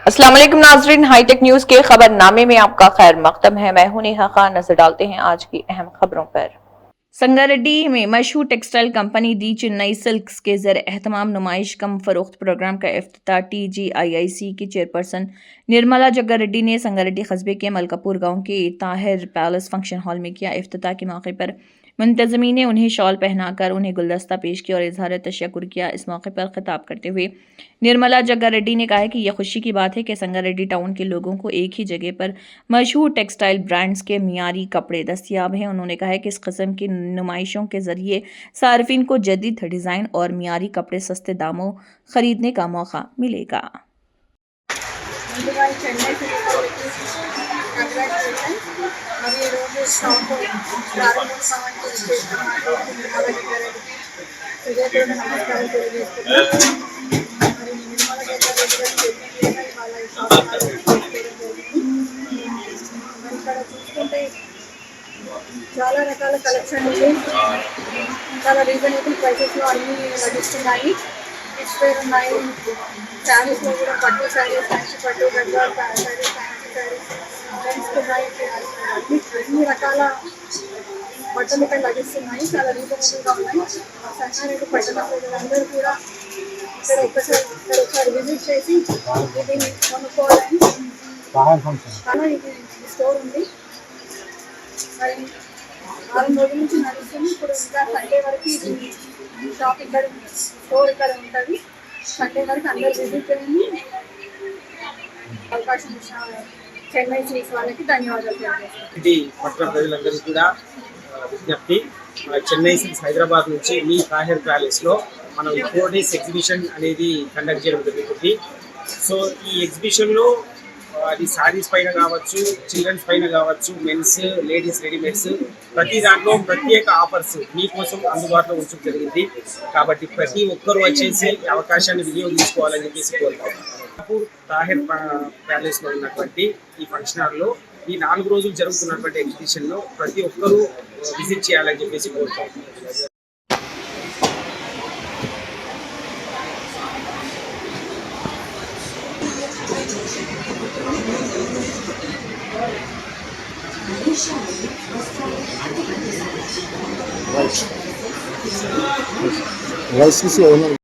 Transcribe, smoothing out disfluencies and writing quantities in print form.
अस्सलाम वालेकुम नाजरीन, हाईटेक न्यूज के खबरनामे में आपका खैर मकदम है। मैं हूं नेहा खान। नजर डालते हैं आज की अहम खबरों पर। संगारेड्डी में मशहूर टेक्सटाइल कंपनी दी चेन्नई सिल्क्स के ज़र एहतमाम नुमाइश कम फरोख्त प्रोग्राम का इफ्तिताह TGIIC की चेयरपर्सन निर्मला जग्गारेड्डी ने संगारेड्डी कस्बे के मलकापुर गांव के ताहिर पैलेस फंक्शन हॉल में किया। इफ्तिताह के मौके पर मुंतज़मीन ने उन्हें शॉल पहनाकर उन्हें गुलदस्ता पेश किया और इजहार तशक्कुर किया। इस मौके पर खिताब करते हुए निर्मला जग्गारेड्डी ने कहा कि यह खुशी की बात है कि संगारेड्डी टाउन के लोगों को एक ही जगह पर मशहूर टेक्सटाइल ब्रांड्स के मियारी कपड़े दस्तियाब हैं। उन्होंने कहा कि इस किस्म की नुमाइशों के जरिए सार्फिन को जदीद डिज़ाइन और मियारी कपड़े सस्ते दामों खरीदने का मौका मिलेगा। మరి ఈ రోజు షాప్ ప్రారంభోత్సవానికి వచ్చేసినటువంటి నిర్మల జగ్గారెడ్డికి హృదయపూర్వక నమస్కారం తెలియజేస్తున్నాను. మరి నిర్మల జగ్గారెడ్డి గారు చెప్పినట్లుగా ఇవాళ ఈ షాప్ చేసుకోవడం జరిగింది. మరి ఇక్కడ చూసుకుంటే చాలా రకాల కలెక్షన్లు చాలా రీజనబుల్ ప్రైసెస్లో అన్నీ లభిస్తున్నాయి. కిడ్స్ వేర్ ఉన్నాయి, శారీస్లో కూడా పట్టు శారీస్, ఫ్యాన్సీ పట్టు, గద్వాల్ శారీస్, ఫ్యాన్సీ శారీస్, అన్ని రకాల బట్టలు ఇక్కడ లభిస్తున్నాయి. చాలా రీజనబుల్గా ఉన్నాయి. సంగారెడ్డి పట్టణ ప్రజలందరూ కూడా ఇక్కడ ఒకసారి విజిట్ చేసి ఇది కొనుక్కోవాలని చాలా ఇది స్టోర్ ఉంది. మరి 4 రోజుల నుంచి నడుస్తుంది. ఇప్పుడు ఇంకా సండే వరకు ఇది షాప్ ఇక్కడ స్టోర్ ఇక్కడ ఉంటుంది. సండే వరకు అందరూ విజిట్ చేయండి. అవకాశం ఇచ్చిన చెన్నై సిల్క్స్ వాళ్ళకి ధన్యవాదాలు తెలియజేస్తున్నాను. ఇది పట్టణ ప్రజలందరికీ కూడా విజ్ఞప్తి. చెన్నై సిల్క్స్ హైదరాబాద్ నుంచి మీ తాహిర్ ప్యాలెస్లో మనం 4 days ఎగ్జిబిషన్ అనేది కండక్ట్ చేయడం జరుగుతుంది. సో ఈ ఎగ్జిబిషన్లో అది శారీస్ పైన కావచ్చు, చిల్డ్రన్స్ పైన కావచ్చు, మెన్స్, లేడీస్ రెడీమేడ్స్, ప్రతి దాంట్లో ప్రత్యేక ఆఫర్స్ మీకోసం అందుబాటులో ఉంచడం జరిగింది. కాబట్టి ప్రతి ఒక్కరూ వచ్చేసి అవకాశాన్ని వినియోగించుకోవాలని చెప్పేసి కోరుకుంటున్నాను. తాహిర్ ప్యాలెస్లో ఉన్నటువంటి ఈ ఫంక్షన్ హాల్లో ఈ 4 రోజులు జరుగుతున్నటువంటి ఎగ్జిబిషన్లో ప్రతి ఒక్కరూ విజిట్ చేయాలని చెప్పేసి కోరుకుంటున్నాను. राइस किसी ओनर